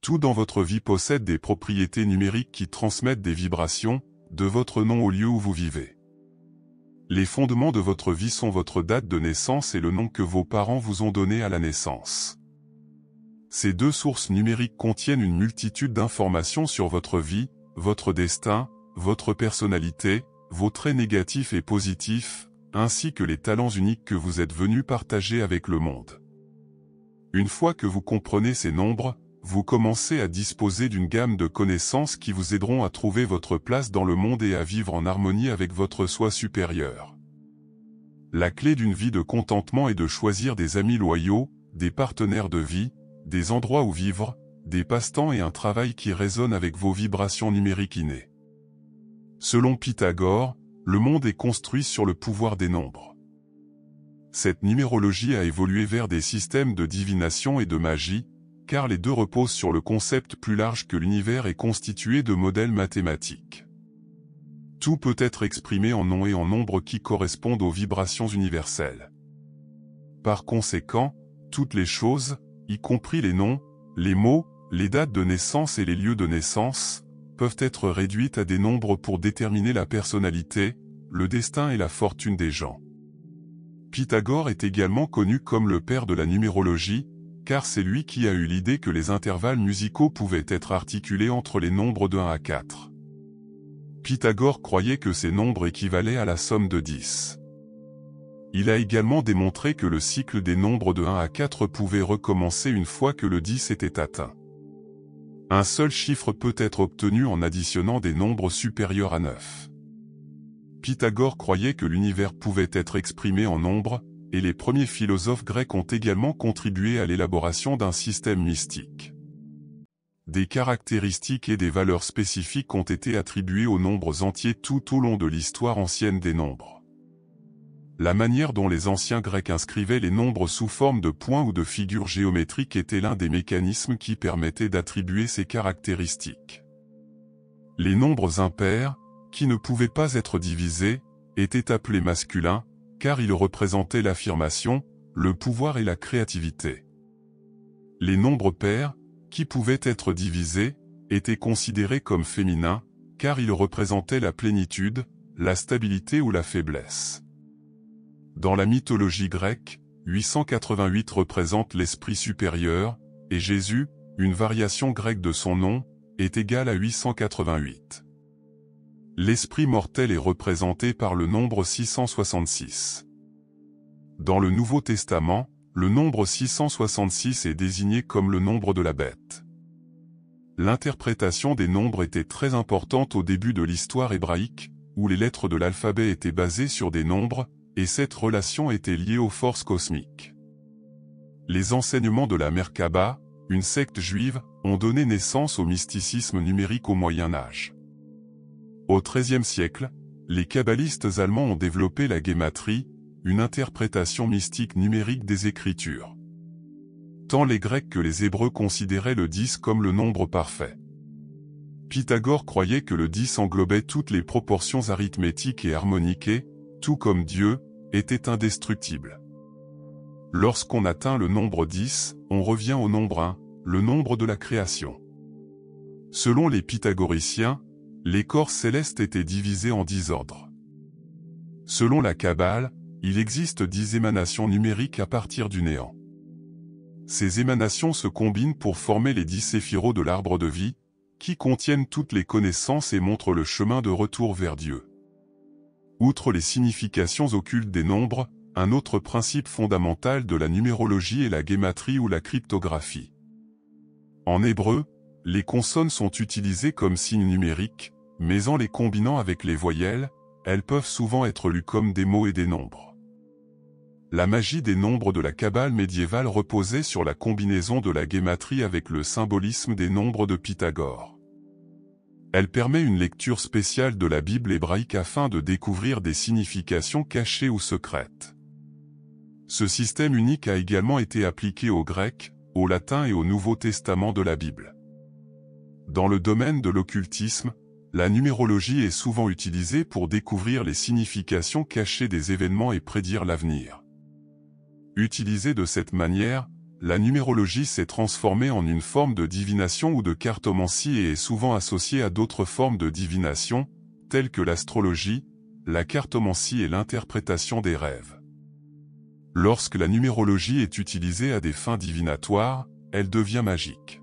Tout dans votre vie possède des propriétés numériques qui transmettent des vibrations, de votre nom au lieu où vous vivez. Les fondements de votre vie sont votre date de naissance et le nom que vos parents vous ont donné à la naissance. Ces deux sources numériques contiennent une multitude d'informations sur votre vie, votre destin, votre personnalité, vos traits négatifs et positifs, ainsi que les talents uniques que vous êtes venus partager avec le monde. Une fois que vous comprenez ces nombres, vous commencez à disposer d'une gamme de connaissances qui vous aideront à trouver votre place dans le monde et à vivre en harmonie avec votre soi supérieur. La clé d'une vie de contentement est de choisir des amis loyaux, des partenaires de vie, des endroits où vivre, des passe-temps et un travail qui résonne avec vos vibrations numériques innées. Selon Pythagore, le monde est construit sur le pouvoir des nombres. Cette numérologie a évolué vers des systèmes de divination et de magie, car les deux reposent sur le concept plus large que l'univers est constitué de modèles mathématiques. Tout peut être exprimé en noms et en nombres qui correspondent aux vibrations universelles. Par conséquent, toutes les choses, y compris les noms, les mots, les dates de naissance et les lieux de naissance, peuvent être réduites à des nombres pour déterminer la personnalité, le destin et la fortune des gens. Pythagore est également connu comme le père de la numérologie, car c'est lui qui a eu l'idée que les intervalles musicaux pouvaient être articulés entre les nombres de 1 à 4. Pythagore croyait que ces nombres équivalaient à la somme de 10. Il a également démontré que le cycle des nombres de 1 à 4 pouvait recommencer une fois que le 10 était atteint. Un seul chiffre peut être obtenu en additionnant des nombres supérieurs à 9. Pythagore croyait que l'univers pouvait être exprimé en nombres, et les premiers philosophes grecs ont également contribué à l'élaboration d'un système mystique. Des caractéristiques et des valeurs spécifiques ont été attribuées aux nombres entiers tout au long de l'histoire ancienne des nombres. La manière dont les anciens Grecs inscrivaient les nombres sous forme de points ou de figures géométriques était l'un des mécanismes qui permettaient d'attribuer ces caractéristiques. Les nombres impairs, qui ne pouvaient pas être divisés, étaient appelés masculins, car ils représentaient l'affirmation, le pouvoir et la créativité. Les nombres pairs, qui pouvaient être divisés, étaient considérés comme féminins, car ils représentaient la plénitude, la stabilité ou la faiblesse. Dans la mythologie grecque, 888 représente l'esprit supérieur, et Jésus, une variation grecque de son nom, est égal à 888. L'esprit mortel est représenté par le nombre 666. Dans le Nouveau Testament, le nombre 666 est désigné comme le nombre de la bête. L'interprétation des nombres était très importante au début de l'histoire hébraïque, où les lettres de l'alphabet étaient basées sur des nombres, et cette relation était liée aux forces cosmiques. Les enseignements de la Merkaba, une secte juive, ont donné naissance au mysticisme numérique au Moyen Âge. Au XIIIe siècle, les kabbalistes allemands ont développé la guématrie, une interprétation mystique numérique des Écritures. Tant les Grecs que les Hébreux considéraient le 10 comme le nombre parfait. Pythagore croyait que le 10 englobait toutes les proportions arithmétiques et harmoniques et, tout comme Dieu, était indestructible. Lorsqu'on atteint le nombre 10, on revient au nombre 1, le nombre de la création. Selon les pythagoriciens, les corps célestes étaient divisés en 10 ordres. Selon la Kabbale, il existe 10 émanations numériques à partir du néant. Ces émanations se combinent pour former les 10 séphirots de l'arbre de vie, qui contiennent toutes les connaissances et montrent le chemin de retour vers Dieu. Outre les significations occultes des nombres, un autre principe fondamental de la numérologie est la guématrie ou la cryptographie. En hébreu, les consonnes sont utilisées comme signes numériques, mais en les combinant avec les voyelles, elles peuvent souvent être lues comme des mots et des nombres. La magie des nombres de la Kabbale médiévale reposait sur la combinaison de la guématrie avec le symbolisme des nombres de Pythagore. Elle permet une lecture spéciale de la Bible hébraïque afin de découvrir des significations cachées ou secrètes. Ce système unique a également été appliqué au grec, au latin et au Nouveau Testament de la Bible. Dans le domaine de l'occultisme, la numérologie est souvent utilisée pour découvrir les significations cachées des événements et prédire l'avenir. Utilisée de cette manière, la numérologie s'est transformée en une forme de divination ou de cartomancie et est souvent associée à d'autres formes de divination, telles que l'astrologie, la cartomancie et l'interprétation des rêves. Lorsque la numérologie est utilisée à des fins divinatoires, elle devient magique.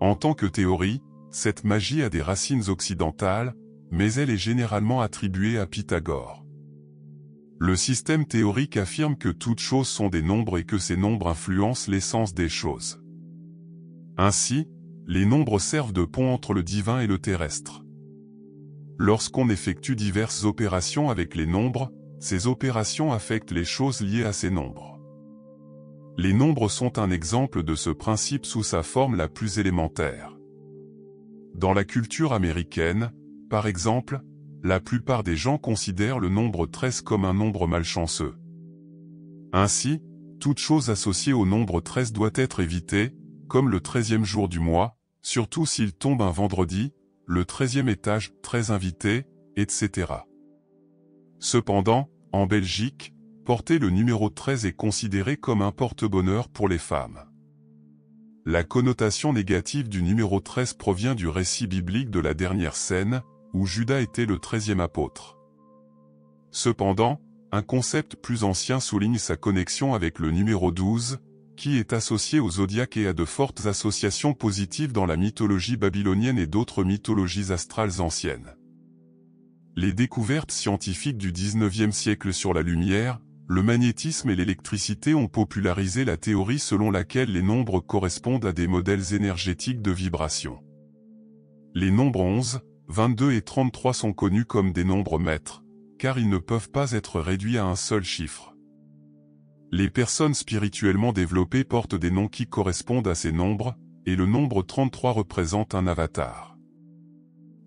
En tant que théorie, cette magie a des racines occidentales, mais elle est généralement attribuée à Pythagore. Le système théorique affirme que toutes choses sont des nombres et que ces nombres influencent l'essence des choses. Ainsi, les nombres servent de pont entre le divin et le terrestre. Lorsqu'on effectue diverses opérations avec les nombres, ces opérations affectent les choses liées à ces nombres. Les nombres sont un exemple de ce principe sous sa forme la plus élémentaire. Dans la culture américaine, par exemple, la plupart des gens considèrent le nombre 13 comme un nombre malchanceux. Ainsi, toute chose associée au nombre 13 doit être évitée, comme le 13e jour du mois, surtout s'il tombe un vendredi, le 13e étage, 13 invités, etc. Cependant, en Belgique, porter le numéro 13 est considéré comme un porte-bonheur pour les femmes. La connotation négative du numéro 13 provient du récit biblique de la dernière scène, où Judas était le 13e apôtre. Cependant, un concept plus ancien souligne sa connexion avec le numéro 12, qui est associé au zodiaque et a de fortes associations positives dans la mythologie babylonienne et d'autres mythologies astrales anciennes. Les découvertes scientifiques du XIXe siècle sur la lumière, le magnétisme et l'électricité ont popularisé la théorie selon laquelle les nombres correspondent à des modèles énergétiques de vibration. Les nombres 11, 22 et 33 sont connus comme des nombres maîtres, car ils ne peuvent pas être réduits à un seul chiffre. Les personnes spirituellement développées portent des noms qui correspondent à ces nombres, et le nombre 33 représente un avatar.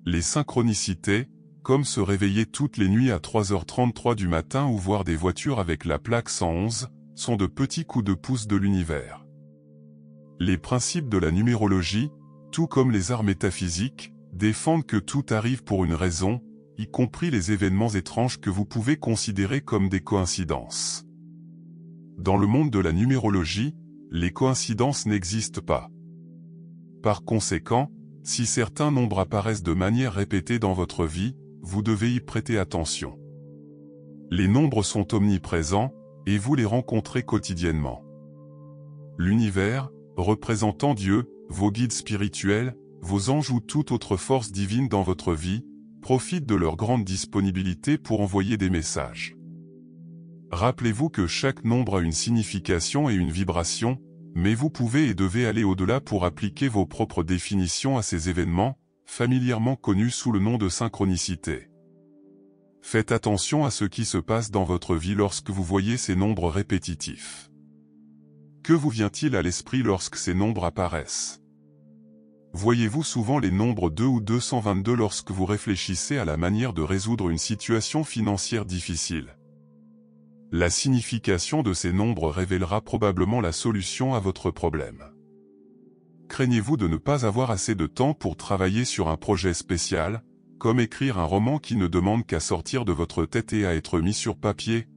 Les synchronicités, comme se réveiller toutes les nuits à 3h33 du matin ou voir des voitures avec la plaque 111, sont de petits coups de pouce de l'univers. Les principes de la numérologie, tout comme les arts métaphysiques, défendent que tout arrive pour une raison, y compris les événements étranges que vous pouvez considérer comme des coïncidences. Dans le monde de la numérologie, les coïncidences n'existent pas. Par conséquent, si certains nombres apparaissent de manière répétée dans votre vie, vous devez y prêter attention. Les nombres sont omniprésents, et vous les rencontrez quotidiennement. L'univers, représentant Dieu, vos guides spirituels, vos anges ou toute autre force divine dans votre vie, profitent de leur grande disponibilité pour envoyer des messages. Rappelez-vous que chaque nombre a une signification et une vibration, mais vous pouvez et devez aller au-delà pour appliquer vos propres définitions à ces événements, familièrement connus sous le nom de synchronicité. Faites attention à ce qui se passe dans votre vie lorsque vous voyez ces nombres répétitifs. Que vous vient-il à l'esprit lorsque ces nombres apparaissent ? Voyez-vous souvent les nombres 2 ou 222 lorsque vous réfléchissez à la manière de résoudre une situation financière difficile ? La signification de ces nombres révélera probablement la solution à votre problème. Craignez-vous de ne pas avoir assez de temps pour travailler sur un projet spécial, comme écrire un roman qui ne demande qu'à sortir de votre tête et à être mis sur papier ?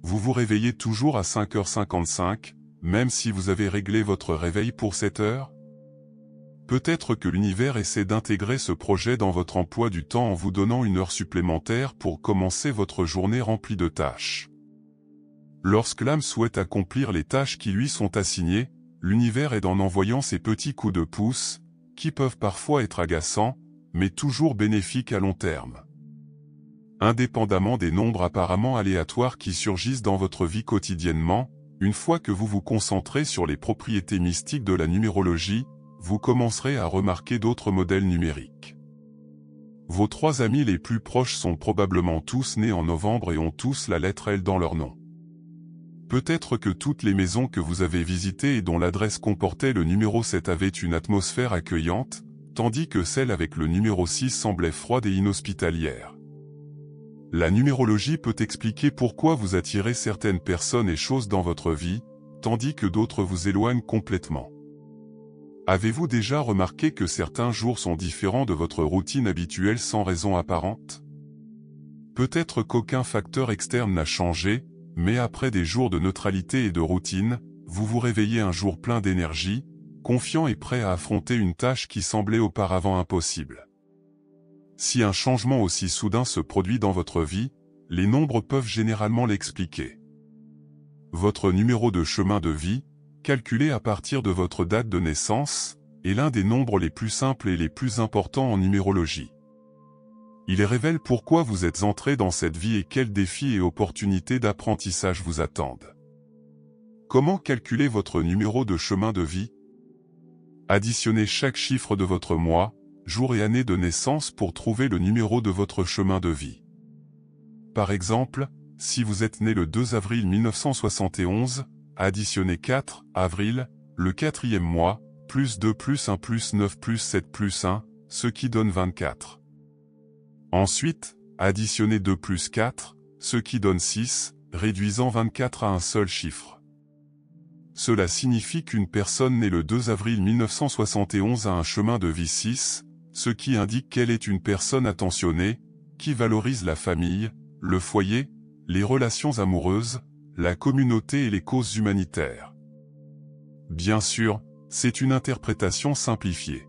Vous vous réveillez toujours à 5h55, même si vous avez réglé votre réveil pour 7 heures ? Peut-être que l'univers essaie d'intégrer ce projet dans votre emploi du temps en vous donnant une heure supplémentaire pour commencer votre journée remplie de tâches. Lorsque l'âme souhaite accomplir les tâches qui lui sont assignées, l'univers aide en envoyant ces petits coups de pouce, qui peuvent parfois être agaçants, mais toujours bénéfiques à long terme. Indépendamment des nombres apparemment aléatoires qui surgissent dans votre vie quotidiennement, une fois que vous vous concentrez sur les propriétés mystiques de la numérologie, vous commencerez à remarquer d'autres modèles numériques. Vos 3 amis les plus proches sont probablement tous nés en novembre et ont tous la lettre L dans leur nom. Peut-être que toutes les maisons que vous avez visitées et dont l'adresse comportait le numéro 7 avaient une atmosphère accueillante, tandis que celle avec le numéro 6 semblait froide et inhospitalière. La numérologie peut expliquer pourquoi vous attirez certaines personnes et choses dans votre vie, tandis que d'autres vous éloignent complètement. Avez-vous déjà remarqué que certains jours sont différents de votre routine habituelle sans raison apparente ? Peut-être qu'aucun facteur externe n'a changé, mais après des jours de neutralité et de routine, vous vous réveillez un jour plein d'énergie, confiant et prêt à affronter une tâche qui semblait auparavant impossible. Si un changement aussi soudain se produit dans votre vie, les nombres peuvent généralement l'expliquer. Votre numéro de chemin de vie, calculé à partir de votre date de naissance, est l'un des nombres les plus simples et les plus importants en numérologie. Il révèle pourquoi vous êtes entré dans cette vie et quels défis et opportunités d'apprentissage vous attendent. Comment calculer votre numéro de chemin de vie? Additionnez chaque chiffre de votre mois, jour et année de naissance pour trouver le numéro de votre chemin de vie. Par exemple, si vous êtes né le 2 avril 1971, additionnez 4 avril, le 4e mois, plus 2 plus 1 plus 9 plus 7 plus 1, ce qui donne 24. Ensuite, additionnez 2 plus 4, ce qui donne 6, réduisant 24 à un seul chiffre. Cela signifie qu'une personne née le 2 avril 1971 a un chemin de vie 6, ce qui indique qu'elle est une personne attentionnée, qui valorise la famille, le foyer, les relations amoureuses, la communauté et les causes humanitaires. Bien sûr, c'est une interprétation simplifiée.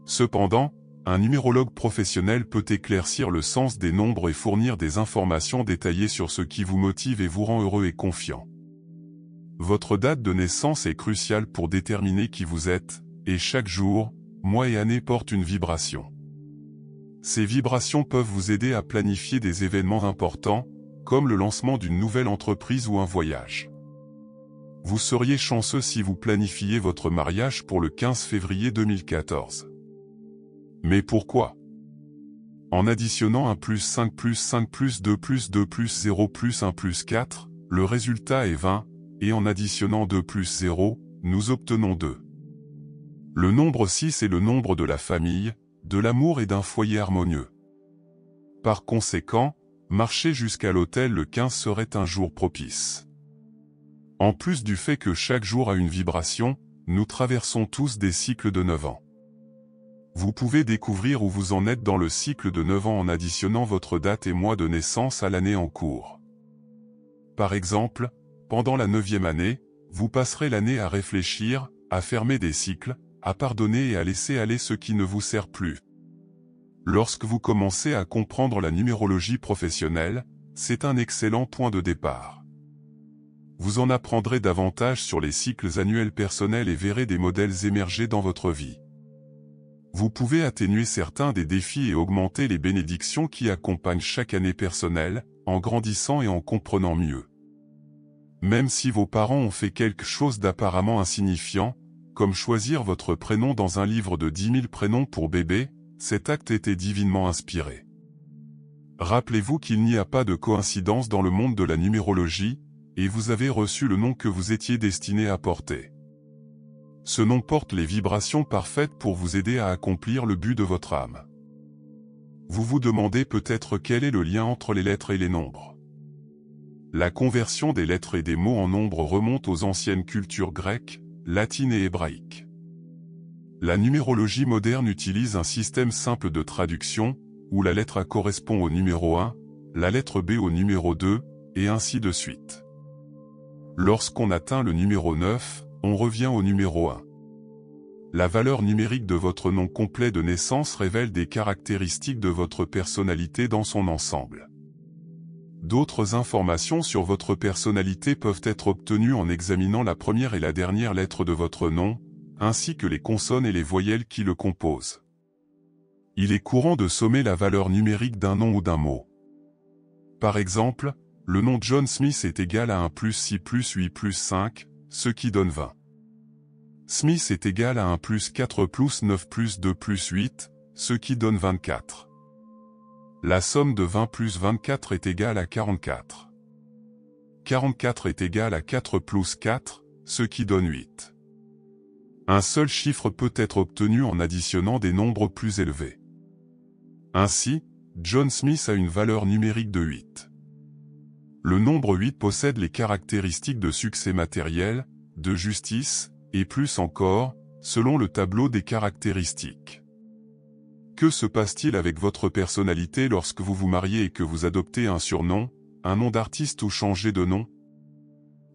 Cependant, un numérologue professionnel peut éclaircir le sens des nombres et fournir des informations détaillées sur ce qui vous motive et vous rend heureux et confiant. Votre date de naissance est cruciale pour déterminer qui vous êtes, et chaque jour, mois et année portent une vibration. Ces vibrations peuvent vous aider à planifier des événements importants, comme le lancement d'une nouvelle entreprise ou un voyage. Vous seriez chanceux si vous planifiez votre mariage pour le 15 février 2014. Mais pourquoi? En additionnant 1 plus 5 plus 5 plus 2 plus 2 plus 0 plus 1 plus 4, le résultat est 20, et en additionnant 2 plus 0, nous obtenons 2. Le nombre 6 est le nombre de la famille, de l'amour et d'un foyer harmonieux. Par conséquent, marcher jusqu'à l'autel le 15 serait un jour propice. En plus du fait que chaque jour a une vibration, nous traversons tous des cycles de 9 ans. Vous pouvez découvrir où vous en êtes dans le cycle de 9 ans en additionnant votre date et mois de naissance à l'année en cours. Par exemple, pendant la 9e année, vous passerez l'année à réfléchir, à fermer des cycles, à pardonner et à laisser aller ce qui ne vous sert plus. Lorsque vous commencez à comprendre la numérologie professionnelle, c'est un excellent point de départ. Vous en apprendrez davantage sur les cycles annuels personnels et verrez des modèles émerger dans votre vie. Vous pouvez atténuer certains des défis et augmenter les bénédictions qui accompagnent chaque année personnelle, en grandissant et en comprenant mieux. Même si vos parents ont fait quelque chose d'apparemment insignifiant, comme choisir votre prénom dans un livre de 10 000 prénoms pour bébé, cet acte était divinement inspiré. Rappelez-vous qu'il n'y a pas de coïncidence dans le monde de la numérologie, et vous avez reçu le nom que vous étiez destiné à porter. Ce nom porte les vibrations parfaites pour vous aider à accomplir le but de votre âme. Vous vous demandez peut-être quel est le lien entre les lettres et les nombres. La conversion des lettres et des mots en nombres remonte aux anciennes cultures grecques, latines et hébraïques. La numérologie moderne utilise un système simple de traduction, où la lettre A correspond au numéro 1, la lettre B au numéro 2, et ainsi de suite. Lorsqu'on atteint le numéro 9, on revient au numéro 1. La valeur numérique de votre nom complet de naissance révèle des caractéristiques de votre personnalité dans son ensemble. D'autres informations sur votre personnalité peuvent être obtenues en examinant la première et la dernière lettre de votre nom, ainsi que les consonnes et les voyelles qui le composent. Il est courant de sommer la valeur numérique d'un nom ou d'un mot. Par exemple, le nom John Smith est égal à 1 plus 6 plus 8 plus 5, ce qui donne 20. Smith est égal à 1 plus 4 plus 9 plus 2 plus 8, ce qui donne 24. La somme de 20 plus 24 est égale à 44. 44 est égal à 4 plus 4, ce qui donne 8. Un seul chiffre peut être obtenu en additionnant des nombres plus élevés. Ainsi, John Smith a une valeur numérique de 8. Le nombre 8 possède les caractéristiques de succès matériel, de justice, et plus encore, selon le tableau des caractéristiques. Que se passe-t-il avec votre personnalité lorsque vous vous mariez et que vous adoptez un surnom, un nom d'artiste ou changez de nom?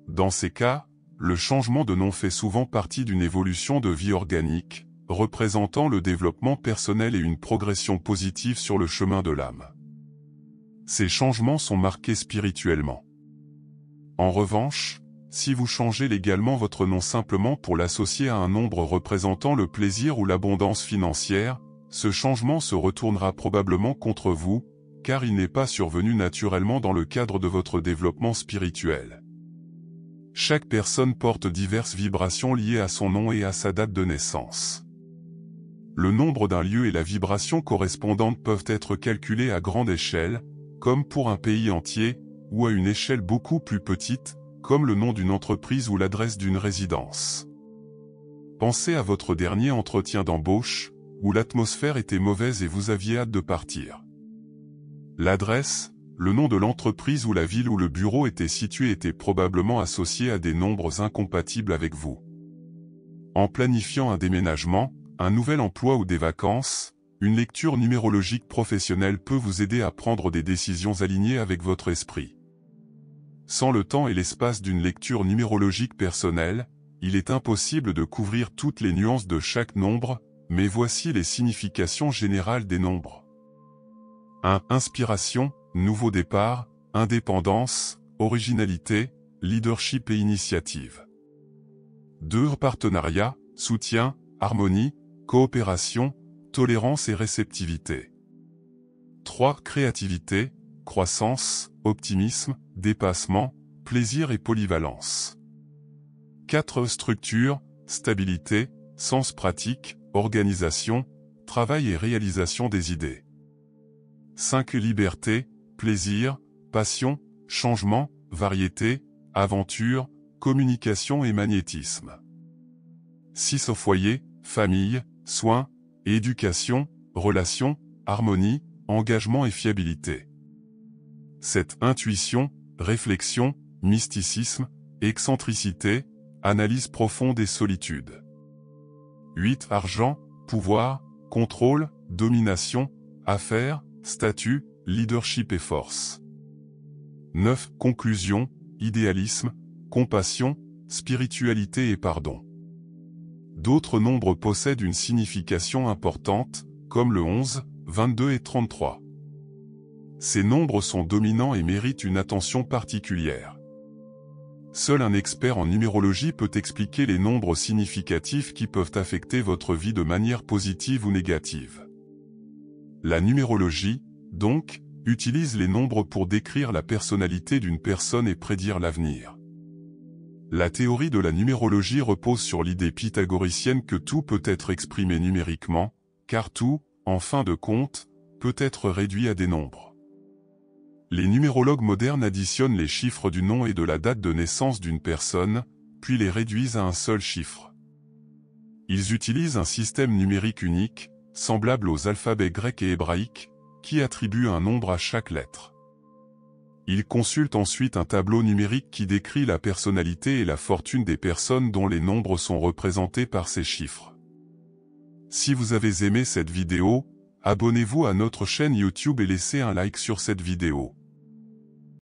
Dans ces cas, le changement de nom fait souvent partie d'une évolution de vie organique, représentant le développement personnel et une progression positive sur le chemin de l'âme. Ces changements sont marqués spirituellement. En revanche, si vous changez légalement votre nom simplement pour l'associer à un nombre représentant le plaisir ou l'abondance financière, ce changement se retournera probablement contre vous, car il n'est pas survenu naturellement dans le cadre de votre développement spirituel. Chaque personne porte diverses vibrations liées à son nom et à sa date de naissance. Le nombre d'un lieu et la vibration correspondante peuvent être calculés à grande échelle, comme pour un pays entier, ou à une échelle beaucoup plus petite, comme le nom d'une entreprise ou l'adresse d'une résidence. Pensez à votre dernier entretien d'embauche, où l'atmosphère était mauvaise et vous aviez hâte de partir. L'adresse, le nom de l'entreprise ou la ville où le bureau était situé était probablement associé à des nombres incompatibles avec vous. En planifiant un déménagement, un nouvel emploi ou des vacances, une lecture numérologique professionnelle peut vous aider à prendre des décisions alignées avec votre esprit. Sans le temps et l'espace d'une lecture numérologique personnelle, il est impossible de couvrir toutes les nuances de chaque nombre, mais voici les significations générales des nombres. 1. Inspiration, nouveau départ, indépendance, originalité, leadership et initiative. 2. Partenariat, soutien, harmonie, coopération, tolérance et réceptivité. 3. Créativité, croissance, optimisme, dépassement, plaisir et polyvalence. 4. Structure, stabilité, sens pratique, organisation, travail et réalisation des idées. 5. Liberté, plaisir, passion, changement, variété, aventure, communication et magnétisme. 6. Au foyer, famille, soins, éducation, relations, harmonie, engagement et fiabilité. 7. Intuition, réflexion, mysticisme, excentricité, analyse profonde et solitude. 8. Argent, pouvoir, contrôle, domination, affaires, statut, leadership et force. 9. Conclusion, idéalisme, compassion, spiritualité et pardon. D'autres nombres possèdent une signification importante, comme le 11, 22 et 33. Ces nombres sont dominants et méritent une attention particulière. Seul un expert en numérologie peut expliquer les nombres significatifs qui peuvent affecter votre vie de manière positive ou négative. La numérologie, donc, utilise les nombres pour décrire la personnalité d'une personne et prédire l'avenir. La théorie de la numérologie repose sur l'idée pythagoricienne que tout peut être exprimé numériquement, car tout, en fin de compte, peut être réduit à des nombres. Les numérologues modernes additionnent les chiffres du nom et de la date de naissance d'une personne, puis les réduisent à un seul chiffre. Ils utilisent un système numérique unique, semblable aux alphabets grecs et hébraïques, qui attribue un nombre à chaque lettre. Ils consultent ensuite un tableau numérique qui décrit la personnalité et la fortune des personnes dont les nombres sont représentés par ces chiffres. Si vous avez aimé cette vidéo, abonnez-vous à notre chaîne YouTube et laissez un like sur cette vidéo.